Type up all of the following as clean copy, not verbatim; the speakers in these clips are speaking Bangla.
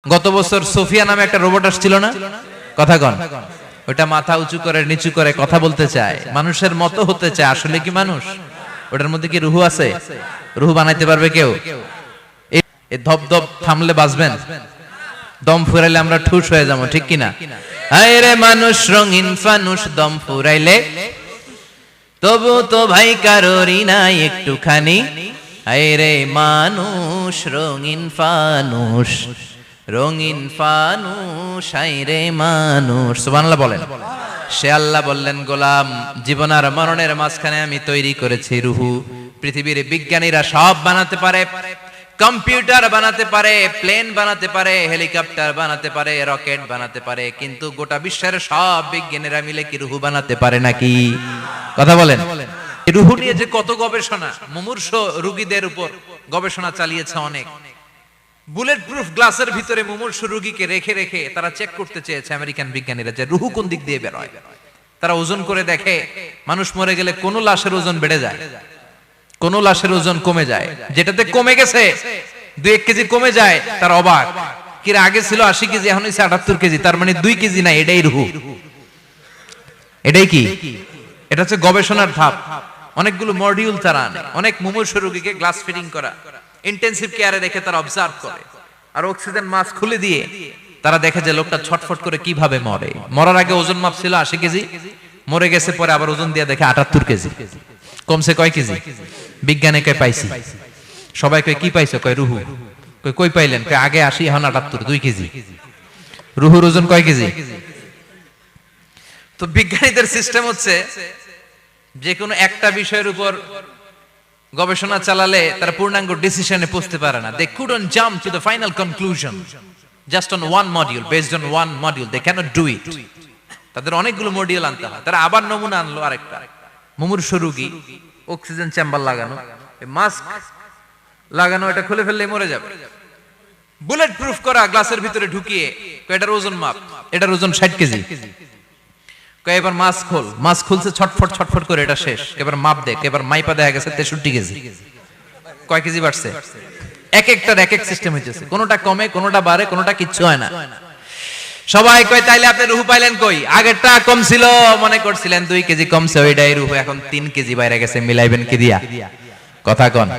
গত বছর সোফিয়া নামে একটা রোবট আসছিল না, কথা কন। ওটা মাথা উঁচু করে নিচু করে কথা বলতে চায়, মানুষের মতো হতে চায়। আসলে কি মানুষ? ওটার মধ্যে কি রুহু আছে? রুহু বানাইতে পারবে কেউ? এই ধপ ধপ থামলে বাঁচবেন, দম ফুরাইলে আমরা ঠুস হয়ে যাবো, ঠিক কিনা? হায় রে মানুষ রঙিন ফানুষ, দম ফুরাইলে তবু তো ভাই কারোরই নাই একটুখানি। হায় রে মানুষ রঙিন ফানুষ, রঙিন ফানুষ, হায় রে মানুষ। সুবহানাল্লাহ বলেন। সে আল্লাহ বললেন, গোলাম, জীবন আর মরণের মাঝখানে আমি তৈরি করেছি রুহু। পৃথিবীর বিজ্ঞানীরা সব বানাতে পারে, কম্পিউটার বানাতে পারে, প্লেন বানাতে পারে, হেলিকপ্টার বানাতে পারে, রকেট বানাতে পারে, কিন্তু গোটা বিশ্বের সব বিজ্ঞানীরা মিলে কি রুহু বানাতে পারে নাকি? কথা বলেন। রুহু নিয়ে যে কত গবেষণা, মুমূর্ষ রোগীদের উপর গবেষণা চালিয়েছে অনেক। বুলেট প্রুফ গ্লাসের ভিতরে মুমূর্ষ রোগীকে রেখে রেখে তারা চেক করতে চেয়েছে আমেরিকান বিজ্ঞানীরা যে রুহু কোন দিক দিয়ে বের হয়। তারা ওজন করে দেখে, মানুষ মরে গেলে কোন লাশের ওজন বেড়ে যায়, কোন লাশের ওজন কমে যায়। যেটাতে কমে গেছে 2-1 কেজি কমে যায়, তার অবাক। কি আগে ছিল 80 কেজি, এখন হইছে 78 কেজি, তার মানে 2 কেজি না, এটাই রুহু। এটাই কি? এটা হচ্ছে গবেষণার ধাপ। অনেকগুলো মডিউল তারা আনে, অনেক মুমূর্ষ রোগীকে গ্লাস ফিটিং করা, ইন্টেনসিভ কেয়ারে রেখে তারা অবজার্ভ করে, আর অক্সিজেন মাস্ক খুলে দিয়ে তারা দেখে যে লোকটা ছটফট করে কিভাবে মরে। মরার আগে ওজন মাপ ছিল 80 কেজি, মরে গেছে পরে আবার ওজন দিয়ে দেখে 78 কেজি। কমছে কয় কেজি? বিজ্ঞানে কয় পাইছি। সবাই কয় কি পাইছো? কয় রুহু। কয় কই পাইলেন? কয় আগে 80 এখন 78, 2 কেজি। রুহুর ওজন কয় কেজি? তো বিজ্ঞানীদের সিস্টেম হচ্ছে, যে কোনো একটা বিষয়ের উপর গবেষণা চালালে তারা পূর্ণাঙ্গ ডিসিশনে পৌঁছতে পারে না। They couldn't jump to the final conclusion just on one module, based on one module. They cannot do it. তাদের অনেকগুলো মডিউল আনতে হয়। তারা আবার নমুনা আনলো আরেকটা। মুমূর্ষ রোগী, অক্সিজেন চেম্বার লাগানো, মাস্ক লাগানো, এটা খুলে ফেললে মরে যাবে। বুলেট প্রুফ করা গ্লাসের ভিতরে ঢুকিয়ে এটার ওজন মাপ, এটার ওজন 60 কেজি। এবার মাস্ক খোল, মাস্ক খুলছে, ছটফট ছটফট করে এটা শেষ। এবার মাপ দেখ, এবার মাইপা দেখা গেছে 63 কেজি। কয় কেজি বাড়ছে? এক একটার এক এক সিস্টেম হয়েছে, কোনোটা কমে, কোনোটা বাড়ে, কোনোটা কিচ্ছু হয় না। সবাই কয় তাইলে আপনি রুহু পাইলেন কই? আগেরটা কম ছিল, মনে করছিলেন 2 কেজি কমছে, ওইটাই রুহু, এখন 3 কেজি বাইরে গেছে, মিলাইবেন কি দিয়া? কথা কন।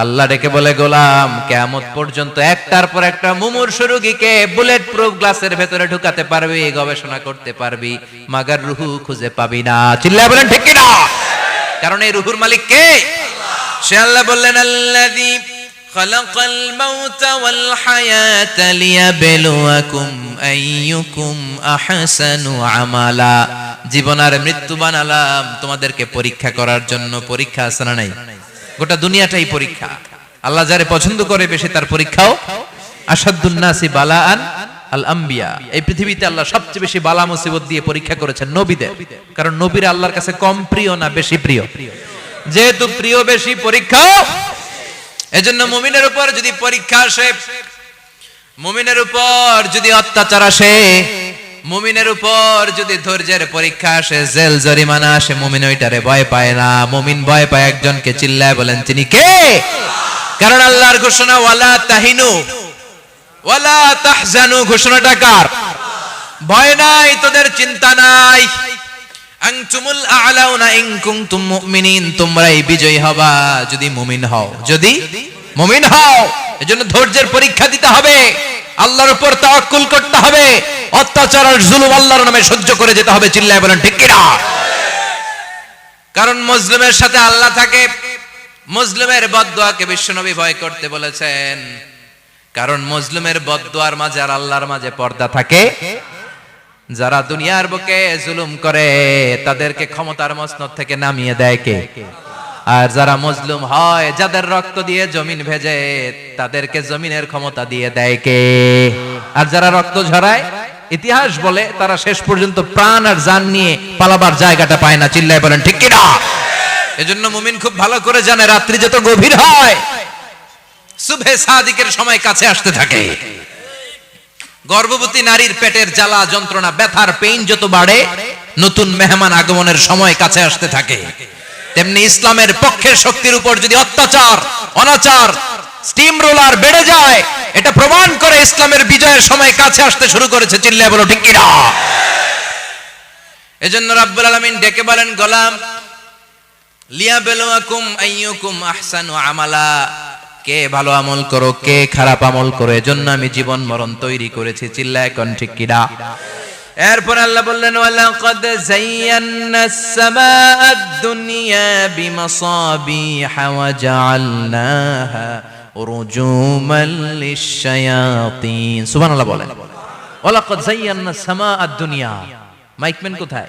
আল্লাহ ডেকে বলে, গোলাম, কিয়ামত পর্যন্ত একটার পর একটা মুমূর্ষ রোগীকে বুলেট প্রুফ গ্লাসের ভেতরে ঢুকাতে পারবি, গবেষণা করতে পারবি, মাগার রুহু খুঁজে পাবি না। চিল্লায় বলেন ঠিক কি না? কারণ এই রুহুর মালিক কে? সে আল্লাহ বললেন, আল্লাযী খালাকাল মাউতা ওয়াল হায়াতা লিয়াবলুয়াকুম আইয়ুকুম আহসানু আমালা। জীবন আর মৃত্যু বানালাম তোমাদেরকে পরীক্ষা করার জন্য। পরীক্ষা আছে না নাই? গোটা দুনিয়াটাই পরীক্ষা। আল্লাহ যারে পছন্দ করে বেশি তার পরীক্ষাও। আশাদ্দুন নাসি বালাআন আল আম্বিয়া। এই পৃথিবীতে আল্লাহ সবচেয়ে বেশি বালা মুসিবত দিয়ে পরীক্ষা করেছেন নবীদের। কারণ নবীরা আল্লাহর কাছে কম প্রিয় না বেশি প্রিয়? যেহেতু প্রিয় বেশি, পরীক্ষাও। এজন্য মুমিনের উপর যদি পরীক্ষা আসে, মুমিনের উপর যদি অত্যাচার আসে, মুমিনের উপর যদি ধৈর্যের পরীক্ষা আসে, জেল জরিমানা আসে, মুমিন ওইটারে ভয় পায় না। মুমিন ভয় পায় একজনকে। চিল্লায় বলেন তিনি কে? কারণ আল্লাহর ঘোষণা, ওয়ালা তাহিনু ওয়ালা তাহজানু। ঘোষণাটা কার? ভয় নাই, তোদের চিন্তা নাই। আনতুমুল আ'লাউনা ইন কুনতুম মুমিনিন। তোমরাই বিজয়ী হবা যদি মুমিন হও, যদি মুমিন হও। এজন্য ধৈর্যের পরীক্ষা দিতে হবে, আল্লাহর উপর তাওয়াক্কুল করতে হবে, অত্যাচার আর জুলুম আল্লাহর নামে সহ্য করে যেতে হবে। চিল্লায় বলেন ঠিক কি না? কারণ মুসলিমের সাথে আল্লাহ থাকে। মুসলিমের বদদুয়াকে বিশ্বনবী ভয় করতে বলেছেন, কারণ মুসলিমের বদদুয়ার মাঝে আর আল্লাহর মাঝে পর্দা থাকে। যারা দুনিয়ার বুকে জুলুম করে তাদেরকে ক্ষমতার মসনদ থেকে নামিয়ে দেয় কে? আর যারা মজলুম হয়, যাদের রক্ত দিয়ে জমিন ভেজে, তাদেরকে জমিনের ক্ষমতা দিয়ে দেয় কে? আর যারা রক্ত ঝরায়, ইতিহাস বলে তারা শেষ পর্যন্ত প্রাণ আর জান নিয়ে পালাবার জায়গাটা পায় না। চিল্লায় বলেন ঠিক কি না? এজন্য মুমিন খুব ভালো করে জানে, রাত্রি যত গভীর হয়, সুবহে সাদিকের সময় কাছে আসতে থাকে। গর্ভবতী নারীর পেটের জ্বালা যন্ত্রণা, ব্যথার পেইন যত বাড়ে, নতুন মেহমান আগমনের সময় কাছে আসতে থাকে। তেমনি ইসলামের পক্ষের শক্তির উপর যদি অত্যাচার, অনাচার, স্টিম রোলার বেড়ে যায়, এটা প্রমাণ করে ইসলামের বিজয়ের সময় কাছে আসতে শুরু করেছে। চিল্লায় বলো ঠিক কিনা? এজন্য রাব্বুল আলামিন ডেকে বলেন, গোলাম লিয়াবলুয়াকুম আইয়ুকুম আহসানু আমালা, কে ভালো আমল করো, কে খারাপ আমল করো, এজন্য আমি জীবন মরণ তৈরি করেছি। চিল্লায় কোন ঠিক কিনা? এরপর আল্লাহ বললেন, ওয়ালাকাদ যায়্যানাস সামাআদ দুনিয়া বিমাসাবিহা ওয়া জাআলনাহা রুজুমান লিশ-শায়াতিন। সুবহানাল্লাহ বলেন। ওয়ালাকাদ যায়্যানাস সামাআদ দুনিয়া। মাইকম্যান কোথায়?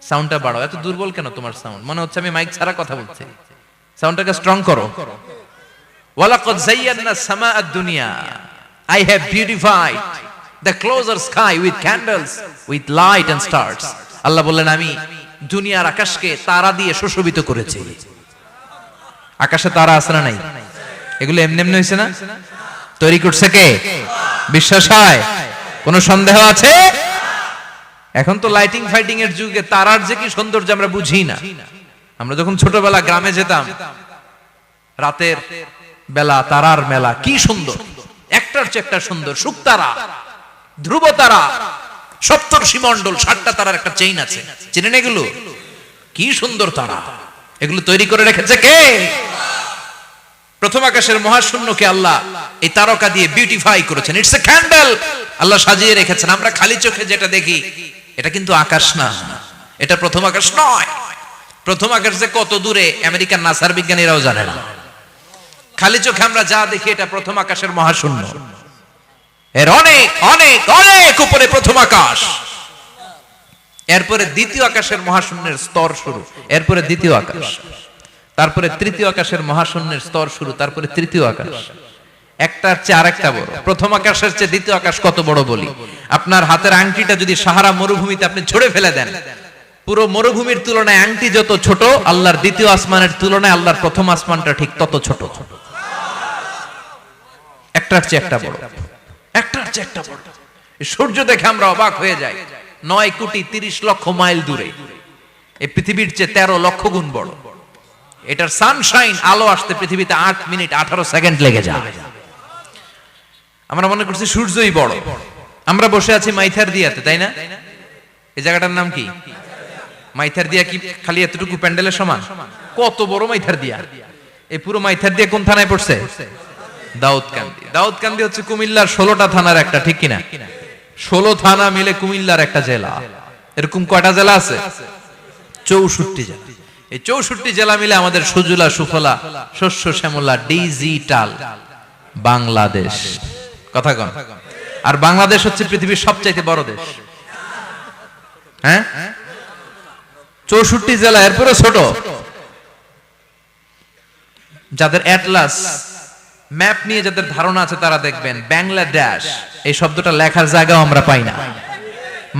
সাউন্ডটা বাড়াও। এত দুর্বল কেন তোমার সাউন্ড? মনে হচ্ছে আমি মাইক ছাড়া কথা বলছি। সাউন্ডটাকে স্ট্রং করো। ওয়ালাকাদ যায়্যানাস সামাআদ দুনিয়া, I have beautified the closer sky with candles, with light and stars. আল্লাহ বললেন, আমি দুনিয়ার আকাশকে তারা দিয়ে সুশোভিত করেছি। আকাশে তারা আছে না নাই? এগুলো এমনি এমনি হয়েছে না? তৈরি করছে কে? বিশ্বাস হয়? কোনো সন্দেহ আছে? এখন তো লাইটিং ফাইটিং এর যুগে তারার যে কি সৌন্দর্য আমরা বুঝি না। আমরা যখন ছোটবেলা গ্রামে যেতাম, রাতের বেলা তারার মেলা, কি সুন্দর, একটার চেয়ে একটা সুন্দর। শুকতারা, ধ্রুব তারা, সপ্তর্ষি মণ্ডল, 7টা তারার একটা চেইন আছে, চেনেন এগুলো? কি সুন্দর তারা! এগুলো তৈরি করে রেখেছে কে? প্রথম আকাশের মহাশূন্যকে আল্লাহ এই তারকা দিয়ে বিউটিফাই করেছেন। ইটস এ ক্যান্ডেল, আল্লাহ সাজিয়ে রেখেছেন। আমরা খালি চোখে যেটা দেখি এটা কিন্তু আকাশ না, এটা প্রথম আকাশ নয়। প্রথম আকাশ যে কত দূরে আমেরিকার নাসার বিজ্ঞানীরাও জানে না। খালি চোখে আমরা যা দেখি এটা প্রথম আকাশের মহাশূন্য। এর অনেক অনেক অনেক উপরে প্রথম আকাশ। এরপরে দ্বিতীয় আকাশের মহাশূন্যের স্তর শুরু, এরপরে দ্বিতীয় আকাশ, তারপরে তৃতীয় আকাশের মহাশূন্যের স্তর শুরু, তারপরে তৃতীয় আকাশ। একটার চেয়ে আরেকটা বড়। প্রথম আকাশের চেয়ে দ্বিতীয় আকাশ কত বড় বলি, আপনার হাতের আংটিটা যদি সাহারা মরুভূমিতে আপনি ছড়ে ফেলে দেন, পুরো মরুভূমির তুলনায় আংটি যত ছোট, আল্লাহর দ্বিতীয় আসমানের তুলনায় আল্লাহর প্রথম আসমানটা ঠিক তত ছোট। একটার চেয়ে একটা বড়, একটার চেয়ে একটা বড়। সূর্য দেখে আমরা অবাক হয়ে যাই। 9,30,00,000 মাইল দূরে, এই পৃথিবীর চেয়ে 13 লক্ষ গুণ বড়। এটার সানশাইন, আলো আসতে পৃথিবীতে 8 মিনিট 18 সেকেন্ড লেগে যায়। আমরা মনে করছি সূর্যই বড়। আমরা বসে আছি মাইথার দিয়াতে, তাই না? এই জায়গাটার নাম কি? মাইথার দিয়া। কি খালি এতটুকু প্যান্ডেলের সমান? কত বড় মাইথার দিয়া! এই পুরো মাইথার দিয়া কোন থানায় পড়ছে? দাউদকান্দি। দাউদকান্দি হচ্ছে কুমিল্লার 16টা থানার একটা, ঠিক কিনা? 16 থানা মিলে কুমিল্লার একটা জেলা। এরকম কয়টা জেলা আছে? 64 জেলা। এই 64 জেলা মিলে আমাদের সুজলা সুফলা শস্য শ্যামলা ডিজিটাল বাংলাদেশ। কথা কন। আর বাংলাদেশ হচ্ছে পৃথিবীর সবচাইতে বড় দেশ। হ্যাঁ, 64 জেলা, এরপরে ছোট। যাদের অ্যাটলাস ম্যাপ নিয়ে যাদের ধারণা আছে তারা দেখবেন বাংলাদেশ এই শব্দটা লেখার জায়গাও আমরা পাই না।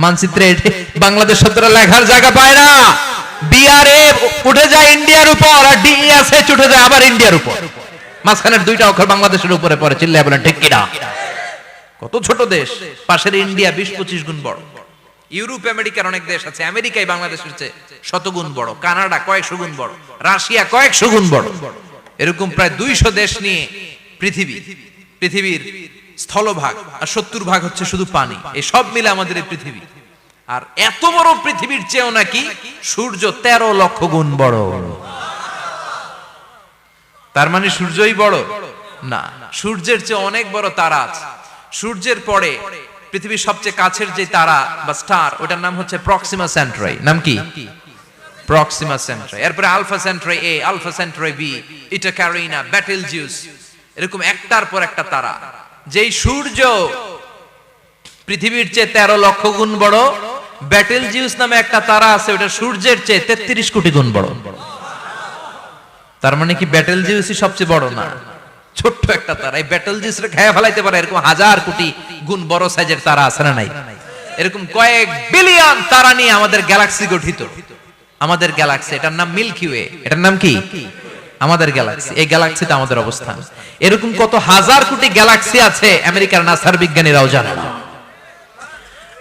মানচিত্রে বাংলাদেশ শব্দটা লেখার জায়গা পায় না। বিআরএ উঠে যায় ইন্ডিয়ার উপর, আর ডিএসএইচ উঠে যায় আবার ইন্ডিয়ার উপর। মাঝখানের 2টা অক্ষর বাংলাদেশের উপরে পড়ে। চিল্লায় বলেন ঠিক কিনা? কত ছোট দেশ। পাশের ইন্ডিয়া 20-25 গুণ বড়। ইউরোপ আমেরিকার অনেক দেশ আছে, আমেরিকাই বাংলাদেশের চেয়ে 100 গুণ বড়। কানাডা কয়েকশো গুণ বড়, রাশিয়া কয়েকশো গুণ বড়। এরকম প্রায় 200 দেশ নিয়ে পৃথিবীর স্থলভাগ, আর 70% হচ্ছে শুধু পানি। এই সব মিলে আমাদের এই পৃথিবী। আর এত বড় পৃথিবীর চেয়েও নাকি সূর্য 13 লক্ষ গুণ বড়। তার মানে সূর্যই বড় না, সূর্যের চেয়ে অনেক বড় তারা আছে। সূর্যের পরে পৃথিবীর সবচেয়ে কাছের যে তারা বা স্টার, ওটার নাম হচ্ছে প্রক্সিমা সেন্ট্রাই। নাম কি? প্রক্সিমা সেন্ট্রাই। এরপরে আলফা সেন্ট্রাই এ, আলফা সেন্ট্রাই বি, ইটা ক্যারিনা, বেটেলজিউস, এরকম একটার পর একটা তারা। যেই সূর্য পৃথিবীর চেয়ে 13 লক্ষ গুণ বড়, বেটেলজিউস নামে একটা তারা আছে, ওটা সূর্যের চেয়ে 33 কোটি গুণ বড়। তার মানে কি বেটেলজিউসই সবচেয়ে বড় না? ছোট্ট একটা তারা। এই বেটেলজিউসরে খেয়ে ফেলাইতে পারে এরকম 1000 কোটি গুণ বড় সাইজের তারা আছে না নাই? এরকম কয়েক বিলিয়ন তারা নিয়ে আমাদের গ্যালাক্সি গঠিত। আমাদের গ্যালাক্সি, এটার নাম মিল্কি ওয়ে। এটার নাম কি? আমাদের গ্যালাক্সি। এই গ্যালাক্সিতে আমাদের অবস্থান। এরকম কত হাজার কোটি গ্যালাক্সি আছে আমেরিকার নাসার বিজ্ঞানীরাও জানে না।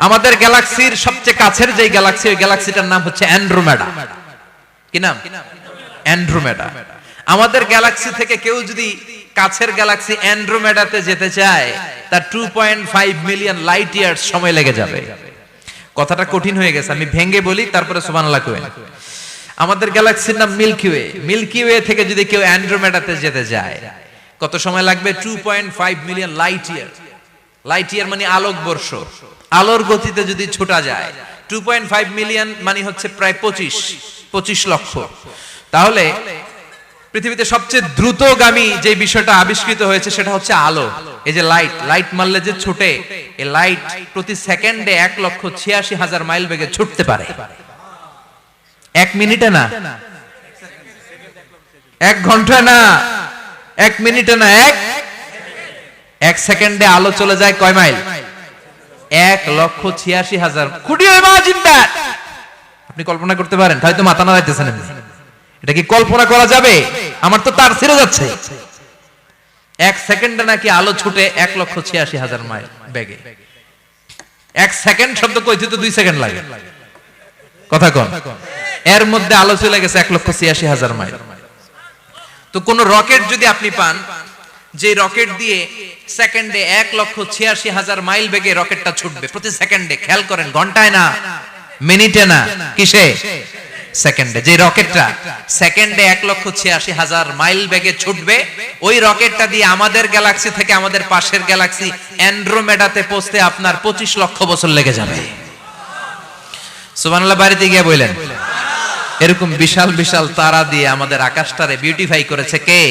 আমাদের গ্যালাক্সির সবচেয়ে কাছের যে গ্যালাক্সি, ওই গ্যালাক্সিটার নাম হচ্ছে অ্যান্ড্রোমেডা। কি নাম? অ্যান্ড্রোমেডা। আমাদের গ্যালাক্সি থেকে কেউ যদি কাছের গ্যালাক্সি অ্যান্ড্রোমেডাতে যেতে চায়, তার 2.5 মিলিয়ন লাইট ইয়ার্স সময় লেগে যাবে। কথাটা কঠিন হয়ে গেছে, আমি ভেঙে বলি, তারপরে সুবহানাল্লাহ কইবেন। আমাদের গ্যালাক্সির নাম মিল্কি ওয়ে। মিল্কি ওয়ে থেকে যদি কেউ অ্যান্ড্রোমেডাতে যেতে যায়, কত সময় লাগবে? 2.5 million light year. Light year মানে আলোকবর্ষ। আলোর গতিতে যদি ছোটা যায়, 2.5 মিলিয়ন মানে হচ্ছে প্রায় 25 লক্ষ। তাহলে পৃথিবীতে সবচেয়ে দ্রুতগামী যে বিষয়টা আবিষ্কৃত হয়েছে সেটা হচ্ছে আলো। এই যে লাইট মারলে যে ছোটে, এই লাইট প্রতি সেকেন্ডে 1,86,000 মাইল বেগে ছুটতে পারে। 1 মিনিটে না, 1 ঘন্টা না, 1 মিনিটে না, 1 সেকেন্ডে আলো চলে যায় কয় mile? 1,86,000। Could you imagine that? আপনি কল্পনা করতে পারেন? হয়তো মাথা নাড়াইতেছেন। এটা কি কল্পনা করা যাবে? আমার তো তার ছিঁড়ে যাচ্ছে। 1 সেকেন্ডে নাকি আলো ছুটে 1,86,000 মাইল বেগে। 1 সেকেন্ড শব্দ কইতে তো 2 সেকেন্ড লাগে। কথা কোন? এর মধ্যে আলো চলে গেছে 1,86,000 মাইল। তো কোন রকেট যদি আপনি পান, যে রকেট দিয়ে সেকেন্ডে 1,86,000 মাইল বেগে রকেটটা ছুটবে প্রতি সেকেন্ডে, খেয়াল করেন, ঘন্টায় না, মিনিটে না, কিসে? সেকেন্ডে। যে রকেটটা সেকেন্ডে 1,86,000 মাইল বেগে ছুটবে, ওই রকেটটা দিয়ে আমাদের গ্যালাক্সি থেকে আমাদের পাশের গ্যালাক্সি অ্যান্ড্রোমেডাতে পৌঁছতে আপনার 25 লক্ষ বছর লেগে যাবে। সুবহানাল্লাহ বাড়িতে গিয়ে বললেন। এরকম বিশাল বিশাল তারা দিয়ে আমাদের আকাশটারে বিউটিফাই করেছে কে?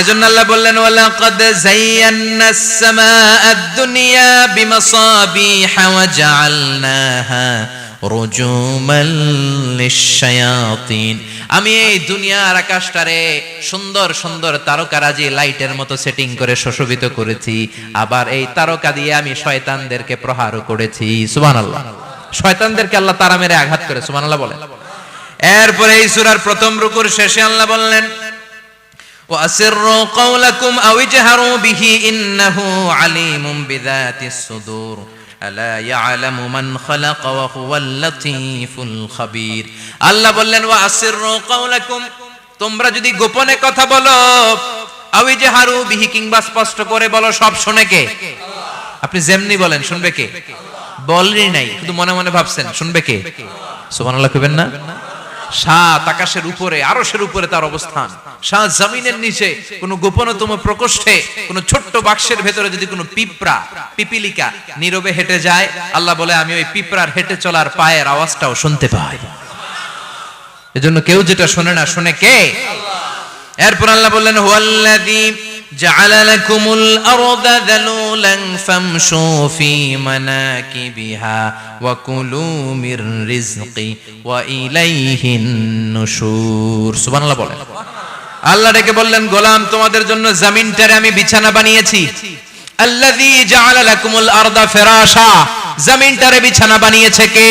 এজন্য আল্লাহ বললেন, ওয়ালাকাদ যায়্যানাস সামাআদ দুনিয়া বিমাসাবিহা ওয়া জাআলনাহা রুজুমান লিশ-শায়াতিন। আমি এই দুনিয়ার আকাশটারে সুন্দর সুন্দর তারকারাজি লাইটের মতো সেটিং করে সুশোভিত করেছি, আবার এই তারকা দিয়ে আমি শয়তানদেরকে প্রহারও করেছি। সুবহানাল্লাহ। শয়তানদেরকে আল্লাহ তারা মেরে আঘাত করে। সুবহানাল্লাহ বলেন। এরপরে এই সূরার প্রথম রুকুর শেষে আল্লাহ বললেন, ওয়াসিররু কাওলাকুম আও ইজহারু বিহি ইন্নাহু আলিমুম বিযাতিস সুদূর আলা ইয়ালামু মান খালাকা ওয়া হুয়াল লাতীফুল খাবীর। আল্লাহ বললেন, ওয়াসিররু কাওলাকুম, তোমরা যদি গোপনে কথা বলো, আও ইজহারু বিহি, কিংবা স্পষ্ট করে বলো, সব শুনে কে? আপনি যেমনি বলেন শুনবে কে? বলেনই নাই, শুধু মনে মনে ভাবছেন, শুনবে কে? সুবহানাল্লাহ কইবেন না? সাত আকাশের উপরে, আরশের উপরে তার অবস্থান, সাত জমিনের নিচে কোন গোপনতম প্রকোষ্ঠে, কোন ছোট্ট বাক্সের ভেতরে যদি কোনো পিপিলিকা নীরবে হেঁটে যায়, আল্লাহ বলে আমি ওই পিঁপড়ার হেঁটে চলার পায়ের আওয়াজটাও শুনতে পাই। এজন্য কেউ যেটা শোনে না, শুনে কে? এরপর আল্লাহ বললেন, হুয়াল্লাযী জাআলা লাকুমুল আরদা যালুলান ফামশু ফি মানাকিবিহা ওয়া কুলু মির রিজকি ওয়া ইলাইহিন নুশুর। সুবহানাল্লাহ বলেন। আল্লাহ ডেকে বললেন, গোলাম, তোমাদের জন্য জমিনটারে আমি বিছানা বানিয়েছি। আল্লাযী জাআলা লাকুমুল আরদা ফিরাশা, জমিনটারে বিছানা বানিয়েছে কে?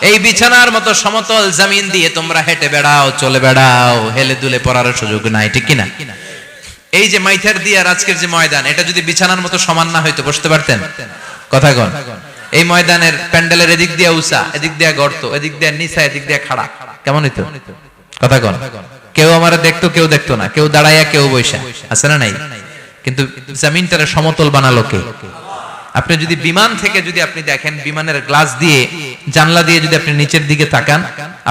এই বিছানার মতো সমতল জমিন দিয়ে তোমরা হেঁটে বেড়াও, চলে বেড়াও, হেলে দুলে পড়ার সুযোগ নাই, ঠিক কিনা? এই যে মাইথার দিয়ে আর আজকের যে ময়দান, এটা যদি বিছানার মতো সমান না হইতো বসতে পারতেন? কথা কন। এই ময়দানের প্যান্ডেলের এদিক দিয়ে উঁচা, এদিক দিয়ে গর্ত, এদিক দিয়ে নিচা, এদিক দিয়ে খাড়া, কেমন হইতো? কথা কন। কেউ আমারে দেখতো, কেউ দেখতো না, কেউ দাঁড়াইয়া, কেউ বইসা, আছে না নাই? কিন্তু জমিনটারে সমতল বানালো কে? আপনি যদি বিমান থেকে যদি আপনি দেখেন, বিমানের গ্লাস দিয়ে, জানলা দিয়ে যদি আপনি নিচের দিকে তাকান,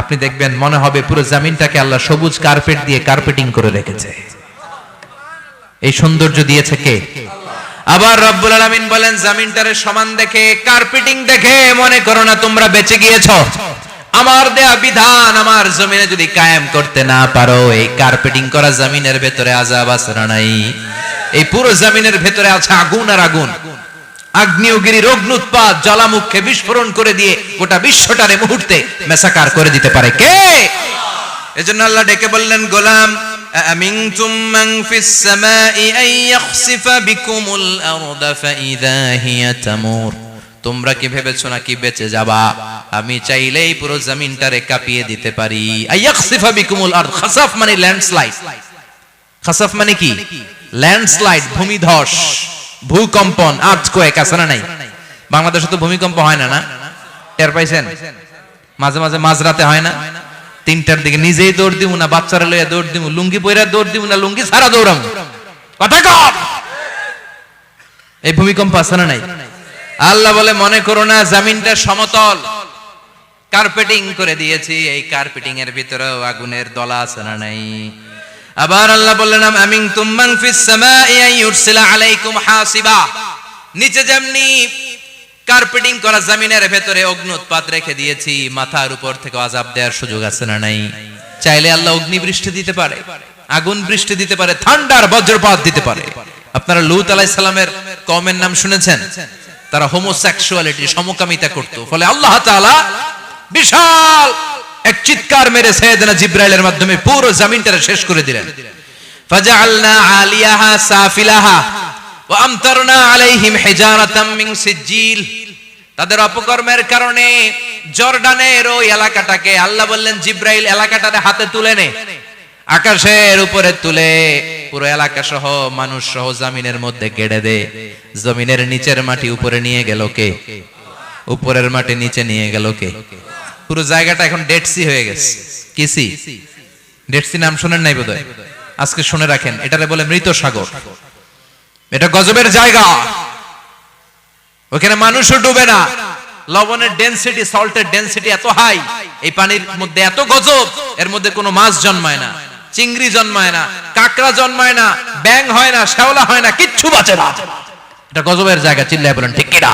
আপনি দেখবেন মনে হবে পুরো জমিনটাকে আল্লাহ সবুজ কার্পেট দিয়ে কার্পেটিং করে রেখেছে। এই সৌন্দর্য দিয়েছে কে? আবার রব্বুল আলামিন বলেন, জমিনটারে সমান দেখে, কার্পেটিং দেখে মনে করো না তোমরা বেঁচে গিয়েছো। আমার দেয়া বিধান আমার জমিনে যদি কায়েম করতে না পারো, এই কার্পেটিং করা জমিনের ভেতরে আযাব আছে না নাই? এই পুরো জমিনের ভেতরে আছে আগুন আর আগুন। আগ্নেয়গিরির অগ্নুৎপাত জ্বালামুখে বিস্ফোরণ করে দিয়ে গোটা বিশ্বটারে মুহূর্তে মেসাকার করে দিতে পারে কে? এজন্য আল্লাহ ডেকে বললেন, গোলাম, আমিনতুম মান ফিস সামাই আন ইয়াখসিফা বিকুমুল আরদা ফাইযা হিয়া তামুর। তোমরা কি ভেবেছো নাকি বেঁচে যাবা? আমি চাইলেই পুরো জমিনটারে কাঁপিয়ে দিতে পারি। আন ইয়াখসিফা বিকুমুল আরদ, খাসাফ মানে ল্যান্ডস্লাইড। খাসাফ মানে কি? ল্যান্ডস্লাইড, ভূমিধস, ভূকম্পন, আর্থকোয়েক, আছে না নাই? বাংলাদেশে তো ভূমিকম্প হয় না, না? টের পাইছেন? মাঝে মাঝে মাঝরাতে হয় না? 3টার দিকে নিজেই দৌড় দিব না বাচ্চারা লইয়া দৌড় দিব, লুঙ্গি পইরা দৌড় দিব না লুঙ্গি ছাড়া দৌড়াম, কথা কম। এই ভূমিকম্প আছে না নাই? আল্লাহ বলে মনে করো না জমিনটা সমতল, কার্পেটিং করে দিয়েছি, এই কার্পেটিং এর ভিতরেও আগুনের দলা আছে না নাই? আবার আল্লাহ বললেন আমিন তুমান ফিস সামাই ইউরসিলা আলাইকুম হাসিবা, নিচে যেমনি কার্পেটিং করা জমিনের ভেতরে অগ্নুৎপাত রেখে দিয়েছি, মাথার উপর থেকে আযাব দেওয়ার সুযোগ আছে না নাই? চাইলে আল্লাহ অগ্নি বৃষ্টি দিতে পারে, আগুন বৃষ্টি দিতে পারে, ঠান্ডার বজ্রপাত দিতে পারে। আপনারা লূত আলাইহিস সালামের কওমের নাম শুনেছেন? তারা হোমোসেক্সুয়ালিটি, সমকামিতা করত। ফলে আল্লাহ তাআলা বিশাল এক চিৎকার মেরে সাইয়েদনা জিবরাইলের মাধ্যমে পুরো জমিনটা শেষ করে দিলেন। ফাজআলনা আলিয়াহা সাফিলাহা ওয়া আমতারনা আলাইহিম হিজারাতাম মিন সিজিল। তাদের অপকর্মের কারণে জর্ডানের ওই এলাকাটাকে আল্লাহ বললেন জিবরাইল এলাকাটারে হাতে তুলে নে, আকাশের উপরে তুলে পুরো এলাকা সহ মানুষ সহ জমিনের মধ্যে গেড়ে দে। জমিনের নিচের মাটি উপরে নিয়ে গেল কে? উপরের মাটি নিচে নিয়ে গেল কে? পুরো জায়গাটা এখন ডেড সি হয়ে গেছে। কি সি? ডেড সি নাম শুনেন নাই বোধহয়? আজকে শুনে রাখেন, এটারে বলে মৃত সাগর। এটা গজবের জায়গা, ওখানে মানুষও ডুবে না। লবণের ডেনসিটি, সল্টের ডেনসিটি এত হাই, এই পানির মধ্যে এত গজব, এর মধ্যে কোনো মাছ জন্মায় না, চিংড়ি জন্মায় না, কাঁকড়া জন্মায় না, ব্যাঙ হয় না, শ্যাওলা হয় না, কিচ্ছু বাঁচে না। এটা গজবের জায়গা। চিল্লায় বলেন ঠিক কিনা?